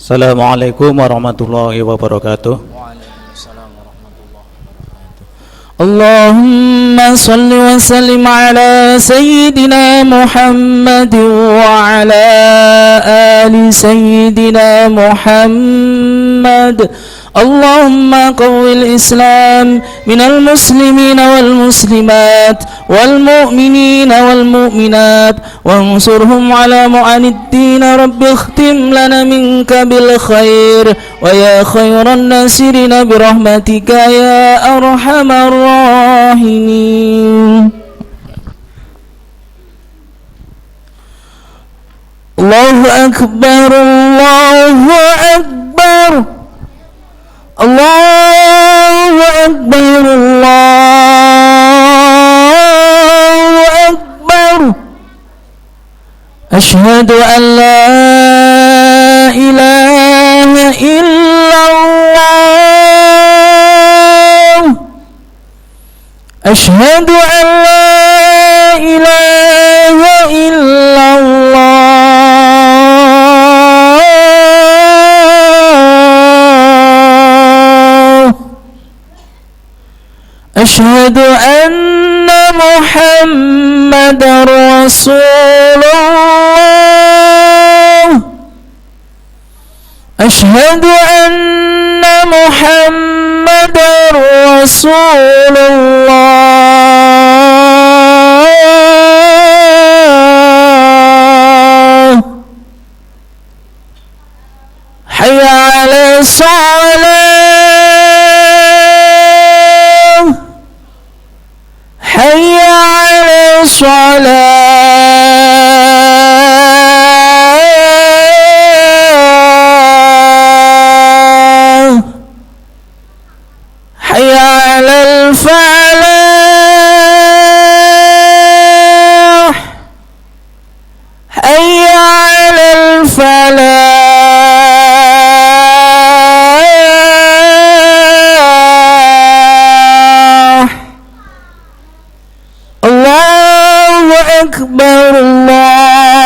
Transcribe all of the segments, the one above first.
Assalamualaikum warahmatullahi wabarakatuh. Waalaikumsalam warahmatullahi wabarakatuh. Allahumma salli wa sallim ala sayyidina Muhammad wa ala ali sayyidina Muhammad. اللهم قو الإسلام من المسلمين والمسلمات والمؤمنين والمؤمنات وانصرهم على معاني الدين. رب اختم لنا منك بالخير ويا خير الناصرين برحمتك يا أرحم الراحمين. الله أكبر الله أكبر الله أكبر الله أكبر. أشهد أن لا إله إلا الله. أشهد أن لا إله إلا الله. أشهد أن محمد رسول الله. أشهد أن محمد رسول الله. حي على الصلاة. حي على الصلاة. حي على الفلاح. حي على الفلاح. أكبر الله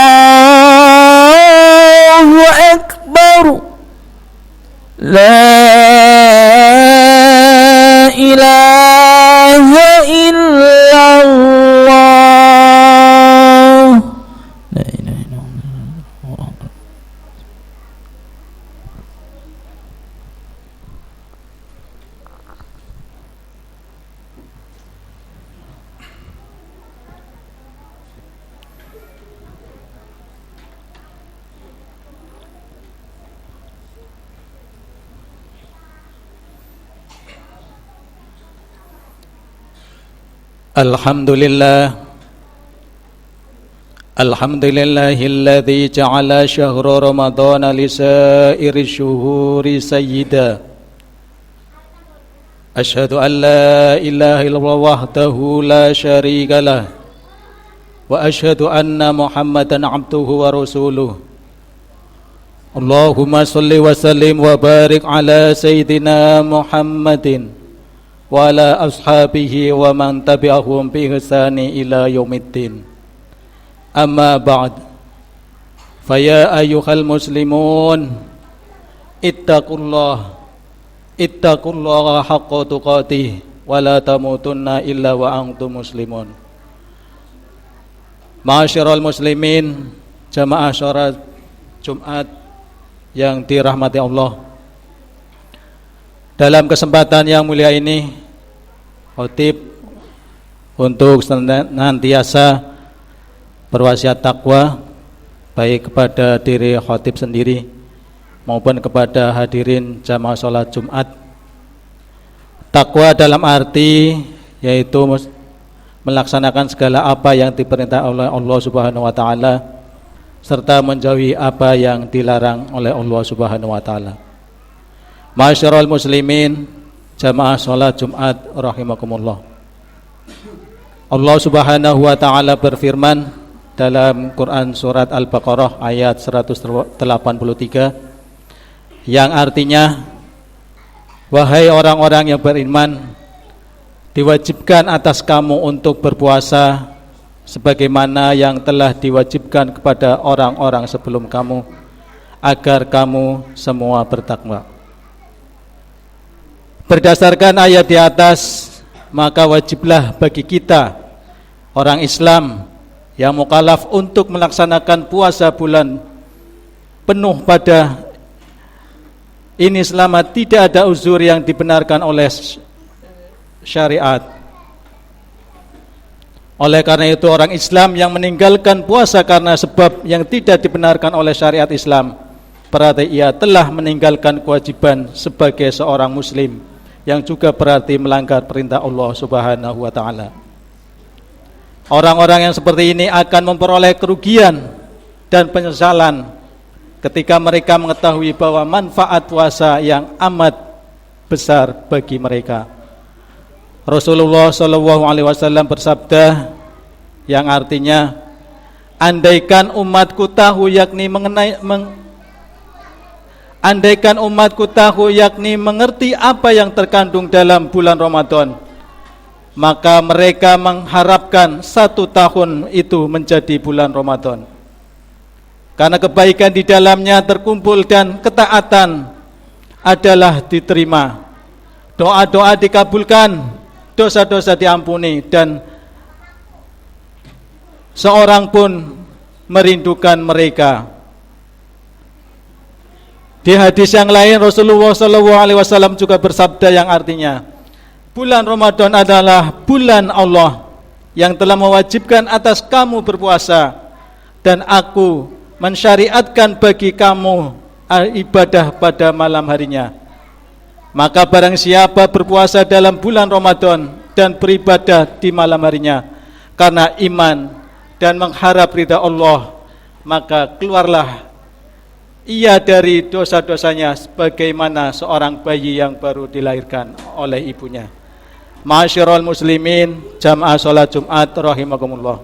أكبر. لا إله إلا الله. لا إله إلا الله. Alhamdulillah. Alhamdulillahilladzi ja'ala syahra ramadhana lisairi syuhuri sayyida. Asyhadu an la ilaha illallah wahdahu la syarika lah. Wa asyhadu anna Muhammadan abduhu wa rasuluh. Allahumma salli wa sallim wa barik ala sayyidina Muhammadin wa ala ashabihi wa man tabi'ahum bi ihsani ila yaumiddin. Amma ba'd. Faya ayyuhal muslimun ittaqullaha haqqa tuqatih wa la tamutunna illa wa antum muslimun. Ma'asyiral muslimin, jamaah sholat Jumat yang dirahmati Allah. Dalam kesempatan yang mulia ini, khotib untuk senantiasa berwasiat takwa baik kepada diri khotib sendiri maupun kepada hadirin jamaah sholat Jumat. Takwa dalam arti yaitu melaksanakan segala apa yang diperintah oleh Allah Subhanahu wa taala serta menjauhi apa yang dilarang oleh Allah Subhanahu wa taala. Ma'asyiral muslimin, jamaah sholat Jumat rahimakumullah. Allah Subhanahu wa taala berfirman dalam Quran surat Al-Baqarah ayat 183 yang artinya, wahai orang-orang yang beriman, diwajibkan atas kamu untuk berpuasa sebagaimana yang telah diwajibkan kepada orang-orang sebelum kamu, agar kamu semua bertakwa. Berdasarkan ayat di atas, maka wajiblah bagi kita orang Islam yang mukallaf untuk melaksanakan puasa bulan penuh pada ini selama tidak ada uzur yang dibenarkan oleh syariat. Oleh karena itu orang Islam yang meninggalkan puasa karena sebab yang tidak dibenarkan oleh syariat Islam, berarti ia telah meninggalkan kewajiban sebagai seorang muslim, yang juga berarti melanggar perintah Allah Subhanahu wa taala. Orang-orang yang seperti ini akan memperoleh kerugian dan penyesalan ketika mereka mengetahui bahwa manfaat puasa yang amat besar bagi mereka. Rasulullah SAW bersabda yang artinya, andaikan umatku tahu yakni mengerti apa yang terkandung dalam bulan Ramadan, maka mereka mengharapkan 1 tahun itu menjadi bulan Ramadan, karena kebaikan di dalamnya terkumpul dan ketaatan adalah diterima, doa-doa dikabulkan, dosa-dosa diampuni, dan seorang pun merindukan mereka. Di hadis yang lain Rasulullah SAW juga bersabda yang artinya, bulan Ramadan adalah bulan Allah yang telah mewajibkan atas kamu berpuasa, dan aku mensyariatkan bagi kamu ibadah pada malam harinya. Maka barang siapa berpuasa dalam bulan Ramadan dan beribadah di malam harinya karena iman dan mengharap ridha Allah, maka keluarlah ia dari dosa-dosanya sebagaimana seorang bayi yang baru dilahirkan oleh ibunya. Ma'asyiral muslimin, jamaah salat Jumat rahimakumullah.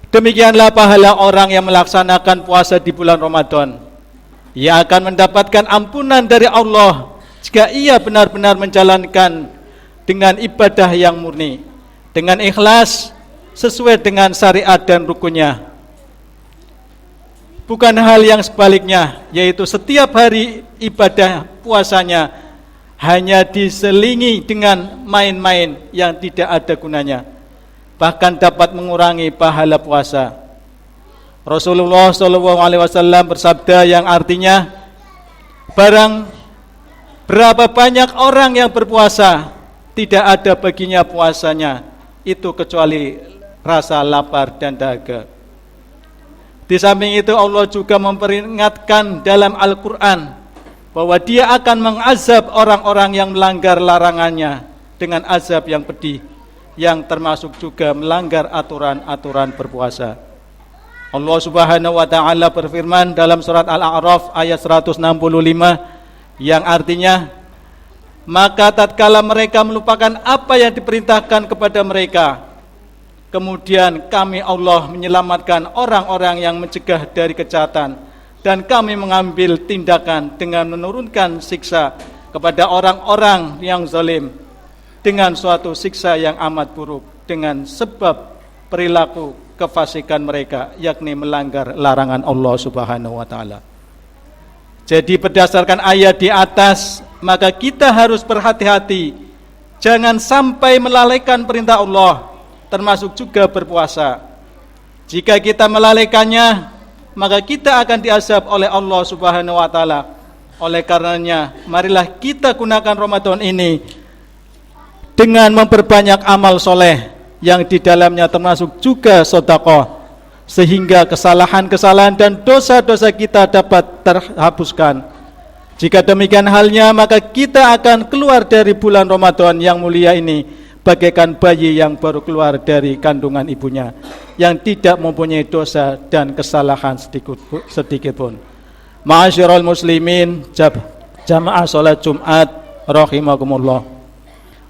Demikianlah pahala orang yang melaksanakan puasa di bulan Ramadan. Ia akan mendapatkan ampunan dari Allah jika ia benar-benar menjalankan dengan ibadah yang murni, dengan ikhlas sesuai dengan syariat dan rukunnya. Bukan hal yang sebaliknya, yaitu setiap hari ibadah puasanya hanya diselingi dengan main-main yang tidak ada gunanya, bahkan dapat mengurangi pahala puasa. Rasulullah SAW bersabda yang artinya, barang berapa banyak orang yang berpuasa, tidak ada baginya puasanya itu kecuali rasa lapar dan dahaga. Di samping itu Allah juga memperingatkan dalam Al-Quran bahwa Dia akan mengazab orang-orang yang melanggar larangannya dengan azab yang pedih, yang termasuk juga melanggar aturan-aturan berpuasa. Allah Subhanahu wa taala berfirman dalam surat Al-A'raf ayat 165 yang artinya, maka tatkala mereka melupakan apa yang diperintahkan kepada mereka, kemudian kami Allah menyelamatkan orang-orang yang mencegah dari kejahatan, dan kami mengambil tindakan dengan menurunkan siksa kepada orang-orang yang zalim dengan suatu siksa yang amat buruk dengan sebab perilaku kefasikan mereka, yakni melanggar larangan Allah Subhanahu wa taala. Jadi berdasarkan ayat di atas, maka kita harus berhati-hati jangan sampai melalaikan perintah Allah, termasuk juga berpuasa. Jika kita melalaikannya, maka kita akan diazab oleh Allah Subhanahu wa taala. Oleh karenanya, marilah kita gunakan Ramadan ini dengan memperbanyak amal soleh yang di dalamnya termasuk juga sedekah, sehingga kesalahan-kesalahan dan dosa-dosa kita dapat terhapuskan. Jika demikian halnya, maka kita akan keluar dari bulan Ramadan yang mulia ini bagaikan bayi yang baru keluar dari kandungan ibunya, yang tidak mempunyai dosa dan kesalahan sedikit pun. Ma'asyiral muslimin, jamaah salat Jumat rahimakumullah.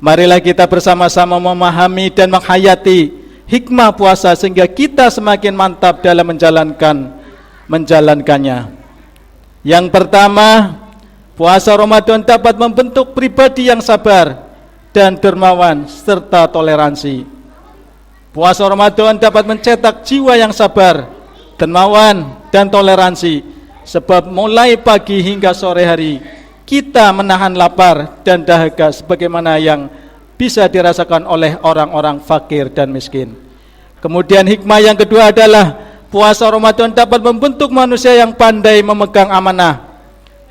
Marilah kita bersama-sama memahami dan menghayati hikmah puasa sehingga kita semakin mantap dalam menjalankannya. Yang pertama, puasa Ramadan dapat membentuk pribadi yang sabar dan dermawan serta toleransi. Puasa Ramadan dapat mencetak jiwa yang sabar, dermawan, dan toleransi, Sebab mulai pagi hingga sore hari kita menahan lapar dan dahaga sebagaimana yang bisa dirasakan oleh orang-orang fakir dan miskin. Kemudian hikmah yang kedua adalah puasa Ramadan dapat membentuk manusia yang pandai memegang amanah.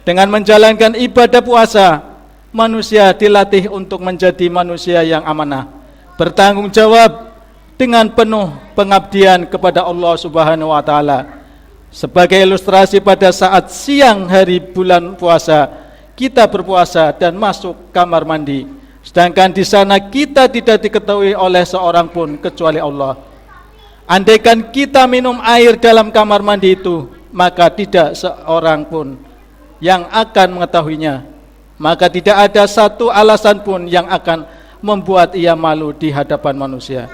Dengan menjalankan ibadah puasa, manusia dilatih untuk menjadi manusia yang amanah, bertanggung jawab dengan penuh pengabdian kepada Allah Subhanahu wa taala. Sebagai ilustrasi, pada saat siang hari bulan puasa, kita berpuasa dan masuk kamar mandi, sedangkan di sana kita tidak diketahui oleh seorang pun kecuali Allah. Andaikan kita minum air dalam kamar mandi itu, maka tidak seorang pun yang akan mengetahuinya. Maka tidak ada satu alasan pun yang akan membuat ia malu di hadapan manusia.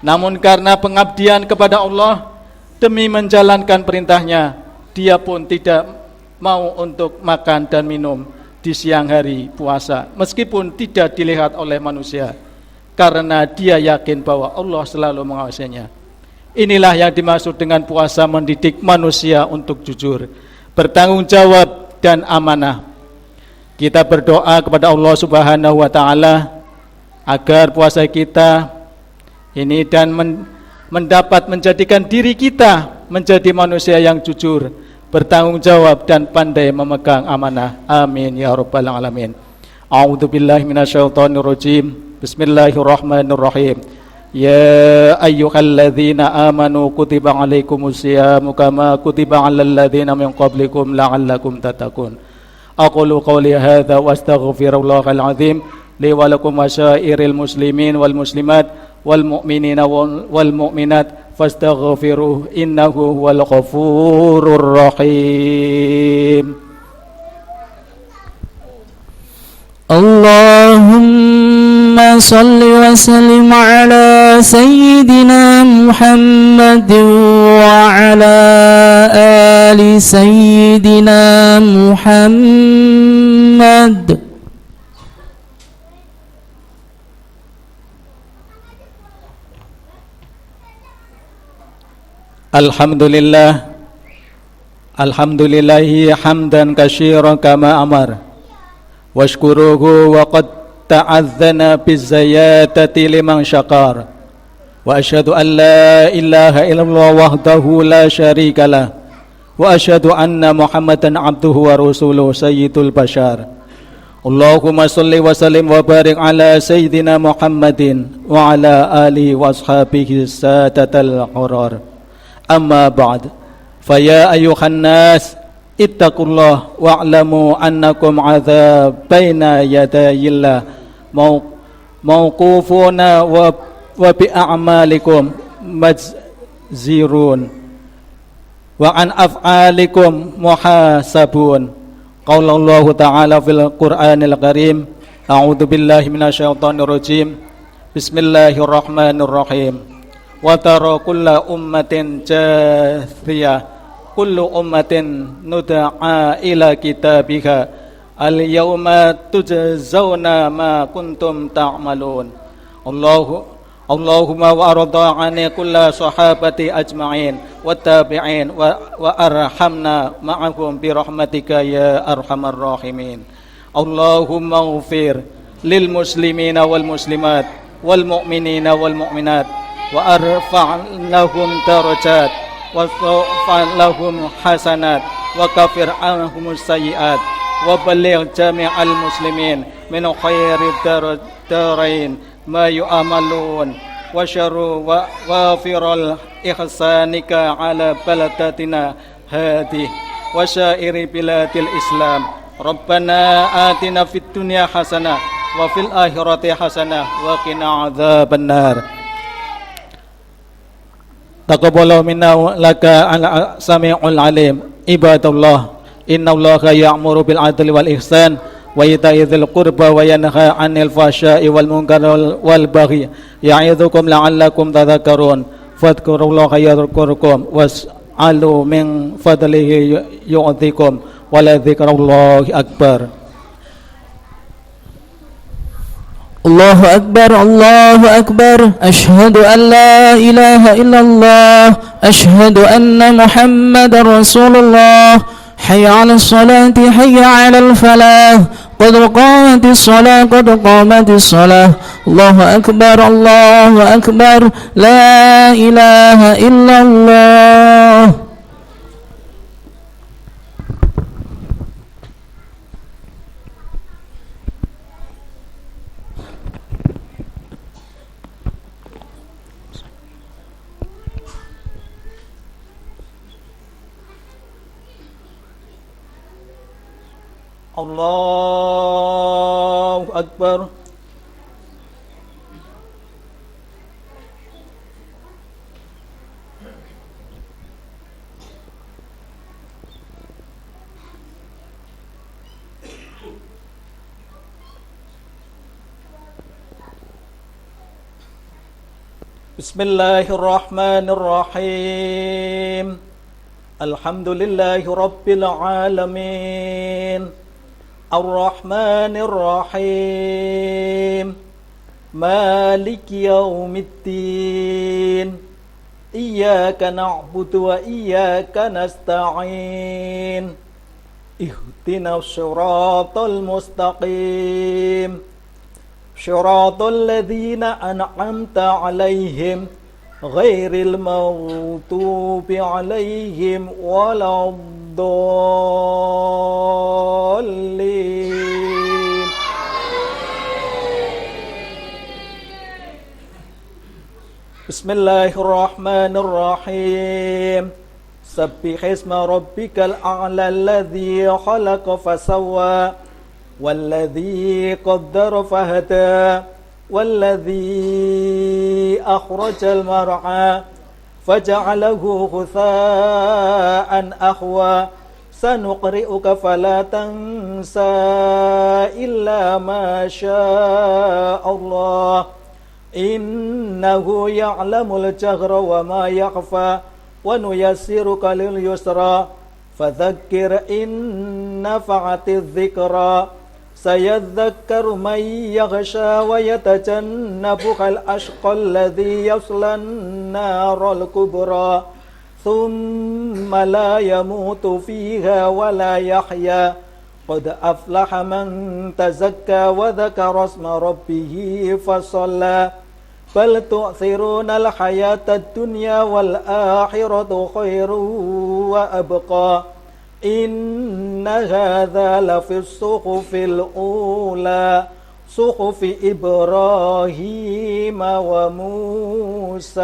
Namun karena pengabdian kepada Allah, demi menjalankan perintahnya, dia pun tidak mau untuk makan dan minum di siang hari puasa, meskipun tidak dilihat oleh manusia, karena dia yakin bahwa Allah selalu mengawasinya. Inilah yang dimaksud dengan puasa mendidik manusia untuk jujur, bertanggung jawab dan amanah. Kita berdoa kepada Allah Subhanahu wa taala agar puasa kita ini dan mendapat menjadikan diri kita menjadi manusia yang jujur, bertanggung jawab dan pandai memegang amanah. Amin ya rabbal alamin. A'udzubillahi minasyaitonir rajim. Bismillahirrahmanirrahim. Ya ayyuhalladzina amanu kutiba alaikumusyamu kama kutiba alal ladzina min qablikum la'allakum tattaqun. Aqulu qawli hadza wa astaghfirullahal azim li wa lakum wasyairil muslimin wal muslimat wal mu'minina wal mu'minat fastaghfiruh innahu huwal ghafurur rahim. Allahumma salli wa sallim ala sayyidina Muhammad wa ala ali sayyidina Muhammad. Alhamdulillah, alhamdulillahi hamdan katsiran kama amar, washkuruhu wa qad ta'adzana bizzayatati liman syakar, wa asyhadu an la ilaha illallah wahdahu la syarikalah, wa asyhadu anna Muhammadan abduhu wa rasuluhu sayyidul bashar. Allahumma salli wa sallim wa barik ala sayyidina Muhammadin wa ala alihi wa ashabihi sadatal hurar. Amma ba'd, faya ayuhan nas ittaqullah wa'lamu annakum adzabaina yadayillah mauqufuna wa bi'a'malikum majzirun wa an af'alikum muhasabun. Qala Allah ta'ala fil Qur'anil Karim, a'udzu billahi minasyaitonir rajim. Bismillahirrahmanirrahim. Wa tara kulla ummatin jathiyah kullu ummatin nud'a ila kitabiha al yawma tujzauna ma kuntum ta'malun. Allahumma wa arda'ani kulla sahabati ajma'in wa tabi'in wa arhamna ma'ahum bi rahmatika ya arhamar rahimin. Allahumma ighfir lil muslimina wal muslimat wal mu'minina wal mu'minat wa arfa' lahum darajat wa fa' lahum hasanat wa kafir anhum sayyi'at wa balligh jami'al muslimin min khairid darain ma yu'amalun wa syarru wa wafiral ihsanika ala baladatina hadih wa syairi biladil islam. Rabbana atina fid dunya hasanah wa fil akhirati hasanah wa qina adzabannar. Taqabbalallahu minna laka al-sami'ul alim. Ibadallah, innallaha ya'muru bil adli wal ihsan wa ita'i dzil qurba wa yanha 'anil fahsya'i wal munkari wal baghi ya'idzukum la'allakum tadhakkarun. Fadhkurullaha yadhkurkum was'alu min fadlihi yu'tikum wa la dzikrullahi akbar. Allahu Akbar, Allahu Akbar. Ashhadu an la ilaha illallah. Ashhadu anna Muhammadar Rasulullah. حي على الصلاة حي على الفلاح قد قامت الصلاة قد قامت الصلاة الله أكبر الله أكبر لا إله إلا الله. Allahu Akbar. Bismillahirrahmanirrahim. Alhamdulillahi Rabbil Alamin. Ar-Rahmanir Rahim. Maliki Yaumiddin. Iyyaka na'budu wa iyyaka nasta'in. Ihdinas siratal mustaqim. Shiratal ladzina an'amta 'alaihim ghairil maghdubi 'alaihim waladdallin. Bismillahirrahmanirrahim. Sabbihisma rabbikal a'la alladzi khalaqa fasawwa والذي قدر فهدى والذي أخرج المرعى فجعله غثاء أحوى سنقرئك فلا تنسى إلا ما شاء الله إنه يعلم الجهر وما يخفى ونيسرك لليسرى فذكر إن نفعت الذكرى سيذكر من يغشى ويتجنبها الأشقى الذي يصلى النار الكبرى ثم لا يموت فيها ولا يحيا قد أفلح من تزكى وذكر اسم ربه فصلى بل تؤثرون الحياة الدنيا والآخرة خير وأبقى إن هذا لفي الصحف الأولى صحف إبراهيم وموسى.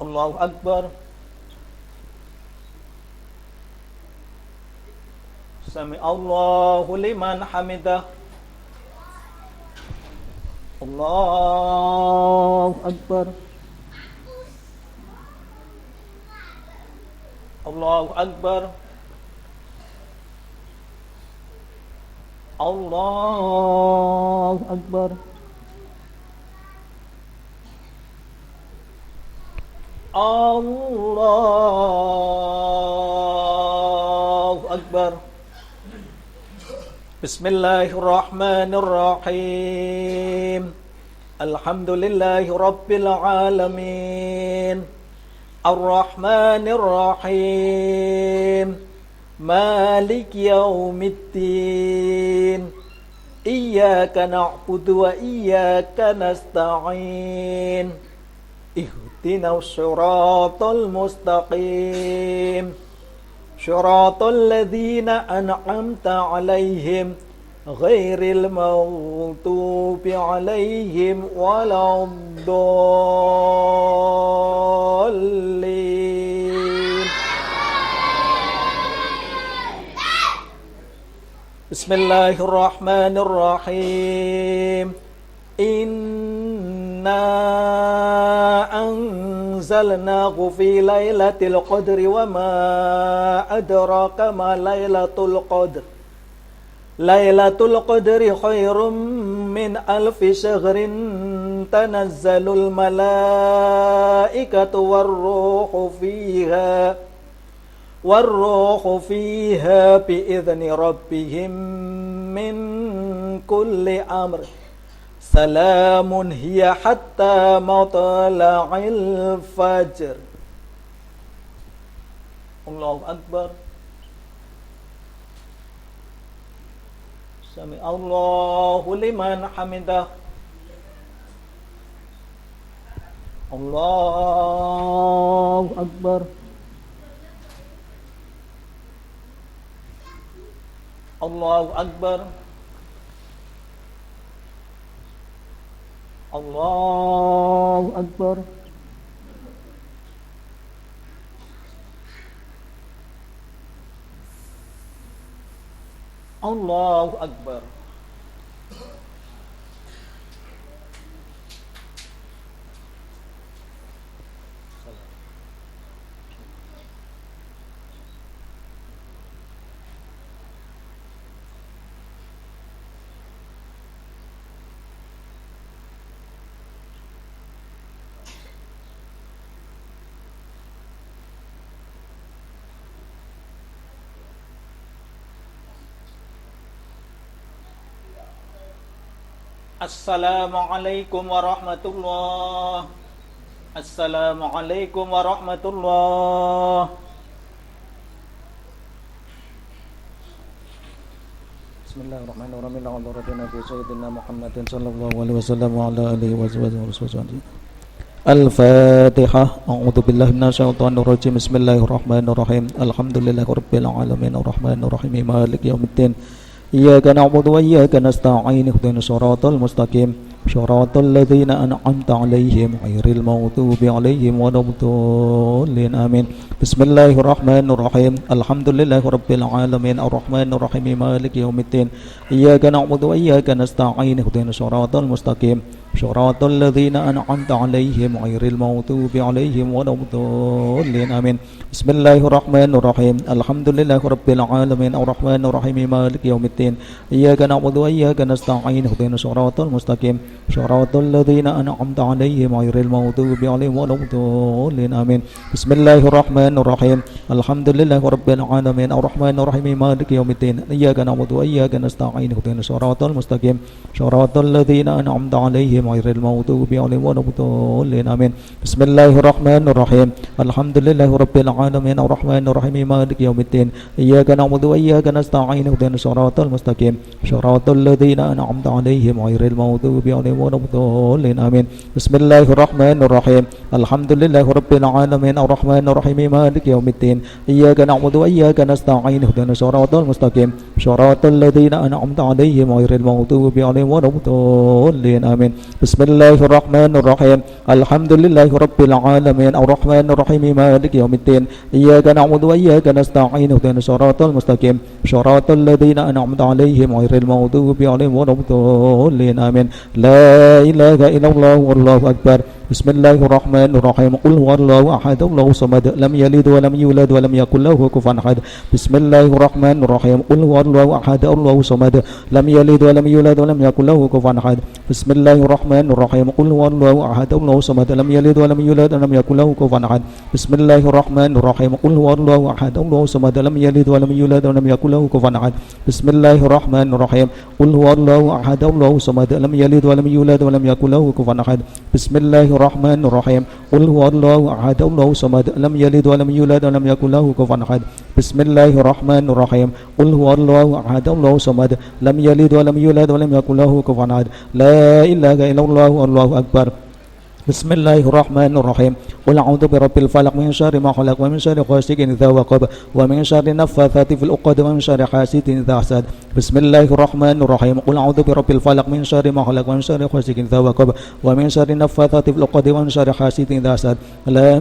الله أكبر. سمع الله لمن حمده. الله أكبر. الله أكبر. الله أكبر. الله أكبر. بسم الله الرحمن الرحيم. الحمد لله رب العالمين. الرحمن الرحيم. مالك يوم الدين. إياك نعبد وإياك نستعين. اهدنا الصراط المستقيم. صراط الذين أنعمت عليهم غير المغضوب عليهم ولا الضالين. بسم الله الرحمن الرحيم. إنا أنزلناه في ليلة القدر وما أدراك ما ليلة القدر. ليلة القدر خير من 1000 شهر تنزل الملائكة والروح فيها بإذن ربهم من كل أمر سلام هي حتى مطلع الفجر. Allahu Akbar. Sami Allahu liman hamidah. Allahu Akbar. Allahu Akbar. Allahu Akbar. Allahu Akbar. Assalamualaikum warahmatullah. Assalamualaikum warahmatullah. Bismillahirrahmanirrahim. Allahumma rabbina fi sayyidina Muhammadin sallallahu alaihi wasallam wa ala alihi wa sahbihi. Al-Fatihah. A'udzu billahi minasyaitonir rajim. Bismillahirrahmanirrahim. Alhamdulillahirabbil alamin arrahmanir rahim maliki yaumiddin. Iyyaka na'budu wa iyyaka nasta'in ihdinas siratal mustaqim siratal ladzina an'amta 'alaihim ghairil maghdubi 'alaihim waladdallin amin. Bismillahirrahmanirrahim. Alhamdulillahirabbil alamin arrahmanir rahim maliki yaumiddin. Iyyaka na'budu wa iyyaka nasta'in ihdinas siratal mustaqim siratal ladzina an'amta 'alaihim ghairil maghdubi 'alaihim waladdallin amin. Bismillahirrahmanirrahim. Alhamdulillahirabbil alamin arrahmanir rahim maliki yaumiddin. Iyyaka na'budu wa iyyaka nasta'in ihdinas siratal mustaqim siratal ladzina an'amta 'alaihim ghairil maghdubi 'alaihim waladdallin amin. Bismillahirrahmanirrahim. Alhamdulillahirabbil alamin arrahmanir rahim maliki yaumiddin. Iyyaka na'budu wa iyyaka nasta'in ihdinas siratal mustaqim siratal ladzina an'amta 'alaihim ghairil maghdubi 'alaihim waladdallin amin. Bismillahirrahmanirrahim. Alhamdulillahirabbil alamin arrahmanir rahim maliki yaumiddin. Iyyaka na'budu wa iyyaka nasta'in ihdinas siratal mustaqim siratal ladzina an'amta 'alaihim ghairil maghdubi 'alaihim waladdallin amin. Bismillahirrahmanirrahim. Alhamdulillahirabbil alamin arrahmanir rahim maliki yaumiddin. Iyyaka na'budu wa iyyaka nasta'in ihdinas siratal mustaqim siratal ladzina an'amta 'alaihim ghairil maghdubi 'alaihim waladdallin amin. Bismillahirrahmanirrahim. Alhamdulillahirabbil alamin arrahmanir rahim maliki yaumiddin. Iyyaka na'budu wa iyyaka nasta'in ihdinas siratal mustaqim siratal ladzina an'amta 'alaihim ghairil maghdubi 'alaihim waladdallin amin. La ilaha illallah wallahu akbar. Bismillahirrahmanirrahim. Qul huwallahu ahad Allahu samad lam yalid wa lam yulad wa lam yakul lahu kufuwan ahad. Bismillahirrahmanirrahim. Qul huwallahu ahad Allahu samad lam yalid wa lam yulad wa lam yakul lahu kufuwan ahad. Bismillahirrahmanirrahim. Qul huwallahu ahad Allahu samad lam yalid wa lam yulad wa lam yakul lahu kufuwan ahad. Bismillahirrahmanirrahim. Qul huwallahu ahad Allahu samad lam yalid wa lam yulad wa lam yakul lahu kufuwan ahad. Bismillahirrahmanirrahim. Qul huwallahu ahad Allahu samad lam yalid wa lam yulad wa lam yakul lahu kufuwan ahad. Bismillahirrahmanirrahim. Qul huwallahu ahad Allahu samad lam yalid wa lam yulad wa lam yakul lahu kufuwan ahad. Bismillahirrahmanirrahim. Qul huwallahu ahad Allahu samad lam yalid wa lam yulad wa lam yakul lahu kufuwan ahad. La ilaha illallah wallahu akbar. Bismillahirrahmanirrahim. Qul a'udzu birabbil falaq min syarri ma khalaq wa min syarri ghasiqin idza waqab wa min syarri naffatsati fil 'uqad wa min syarri hasidin idza hasad. Bismillahirrahmanirrahim. Qul a'udzu birabbil falaq min syarri ma khalaq wa min syarri ghasiqin idza waqab wa min syarri naffatsati fil 'uqad wa min syarri hasidin idza hasad.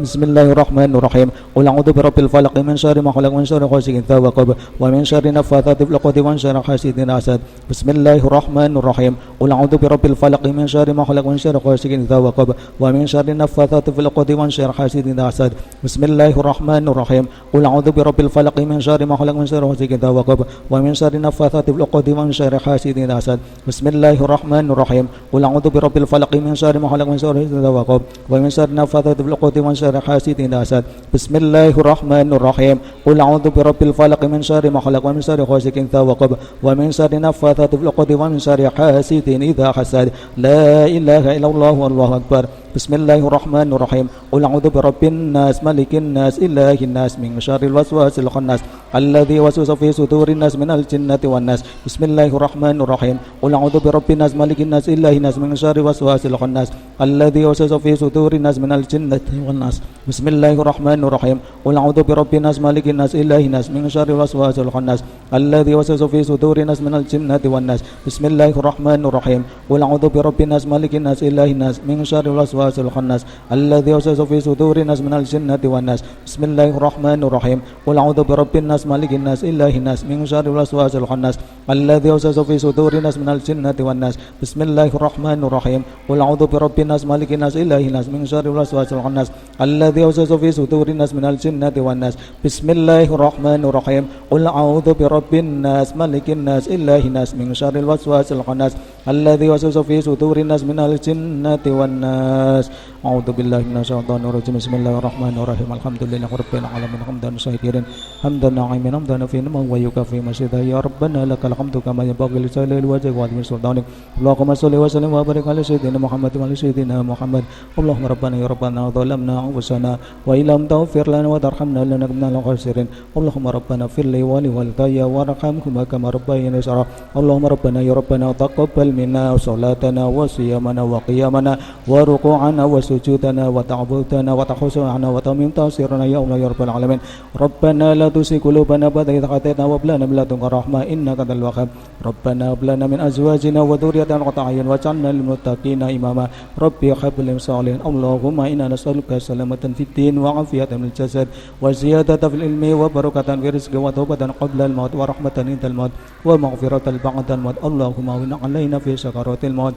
Bismillahirrahmanirrahim. Qul a'udzu birabbil falaq min syarri ma khalaq wa min syarri ghasiqin idza waqab wa min syarri naffatsati fil 'uqad wa min syarri hasidin idza hasad. Bismillahirrahmanirrahim. Qul a'udzu birabbil falaq min syarri ma khalaq wa min syarri ghasiqin idza waqab wa min syarri naffatsati fil 'uqad wa min syarri hasidin idza hasad. Bismillahirrahmanirrahim. Qul a'udzu birabbil falaq min syarri ma khalaq min syarri ghasiqin idza waqab wa min syarri naffatsati fil 'uqad wa min syarri hasidin idza hasad. Bismillahirrahmanirrahim. Qul a'udzu birabbil falaq min syarri ma khalaq min syarri idza waqab wa min syarri naffatsati fil 'uqad wa min syarri hasidin idza hasad. Bismillahirrahmanirrahim. Qul a'udzu birabbil falaq min syarri ma khalaq wa min syarri ghasiqin idza waqab wa min syarri naffatsati fil 'uqad wa min syarri hasidin idza hasad. La ilaha illallah wallahu akbar. Bismillahirrahmanirrahim. Qul a'udzu birabbin nas, malikin nas, ilahin nas, min syarril waswasil khannas, alladzi waswisu fi sudurin nas minal jinnati wan nas. Bismillahirrahmanirrahim. Qul a'udzu birabbin nas, malikin nas, ilahin nas, min syarril waswasil khannas, alladzi waswisu fi sudurin nas minal jinnati wan nas. Bismillahirrahmanirrahim. Qul a'udzu birabbin nas, malikin nas, ilahin nas, min syarril waswasil khannas, alladzi waswisu fi sudurin nas minal jinnati wan nas. Bismillahirrahmanirrahim. Qul a'udzu birabbin nas, malikin nas, ilahin nas, min syarril waswasil khannas, alladzi waswisu fi sudurin nas minal jinnati wan nas. Bismillahirrahmanirrahim. Qul a'udzu birabbin nas, malikin nas, ilahin nas, min syarril waswasil khannas, alladzi waswisu fi sudurin nas minal jinnati wan nas. Bismillahirrahmanirrahim. Qul a'udzu birabbin nas, malikin nas, ilahin nas, min syarril waswasil khannas, alladzi waswisu fi sudurin nas minal jinnati wan nas. Bismillahirrahmanirrahim. Qul a'udzu birabbin nas, malikin nas, ilahin nas, min syarril waswasil khannas, alladzi waswisu fi sudurin nas minal jinnati wan nas. A'udzu billahi minasyaitonir rajim. Bismillahirrahmanirrahim. Alhamdulillahirabbil alamin. Hamdan syakirin, hamdan na'imin, hamdan fi ni'ma wa yukafi masyidah. Ya rabbana lakal hamdu kama yanbaghi li jalali wajhika wa 'azimi sultanik. Allahumma shalli wa sallim wa barik ala sayyidina Muhammad wa ala sayyidina Muhammad. Allahumma rabbana ya rabbana zalamna anfusana wa illam taghfir lana wa tarhamna lanakunanna minal khasirin. Allahumma rabbana fir li wa li walidayya warhamhuma kama rabbayani shaghira. Allahumma rabbana ya rabbana taqabbal minna salatana wa siyamana wa qiyamana wa ruku'ana wa sujudana wa ta'budana wa takhusana wa tamim tasirana ya Allah ya rabbal alamin. Rabbana la tuzigh qulubana ba'da idh hadaytana wa hab lana min ladunka rahmah innaka antal wahhab. Rabbana hab lana min azwajina wa dhurriyyatina qurrata a'yun waj'alna lil muttaqina imama. Rabbi hab lana salihin. Allahumma inna nas'aluka salamatan fid din wa 'afiyatan fil jasad wa ziyadatan fil ilmi wa barakatan fil rizqi wa taubatan qabla al maut wa rahmatan indal maut wa maghfiratan ba'da al maut. Allahumma inna 'alaina fi sakaratil maut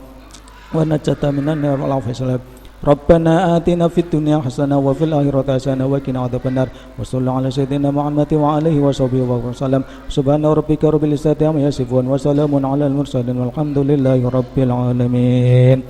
wa najata minan nar wal afisal. Rabbana atina fid dunya hasanah wa fil akhirati hasanah wa qina adzabannar. Wa sallallahu ala sayyidina Muhammad wa alihi wa sahbihi wa sallam. Subhana rabbika rabbil izzati amma yasifun wa salamun alal mursalin walhamdulillahi rabbil alamin.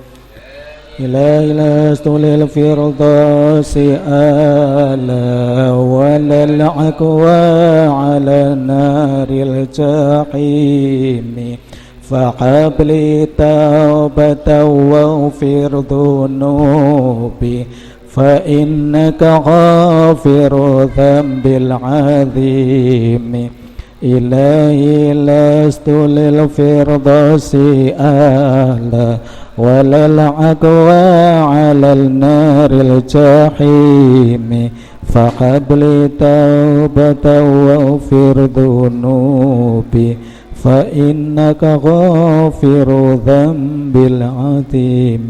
Ilahi lastulil firdausi ala walal aqwa ala naril jahimi. فهب لي توبة واغفر ذنوبي فإنك غافر ذنب العظيم. إلهي لست للفردوس أهلا ولا العقوى على النار الجحيم. فهب لي توبة واغفر ذنوبي فإنك غافر ذنب العظيم.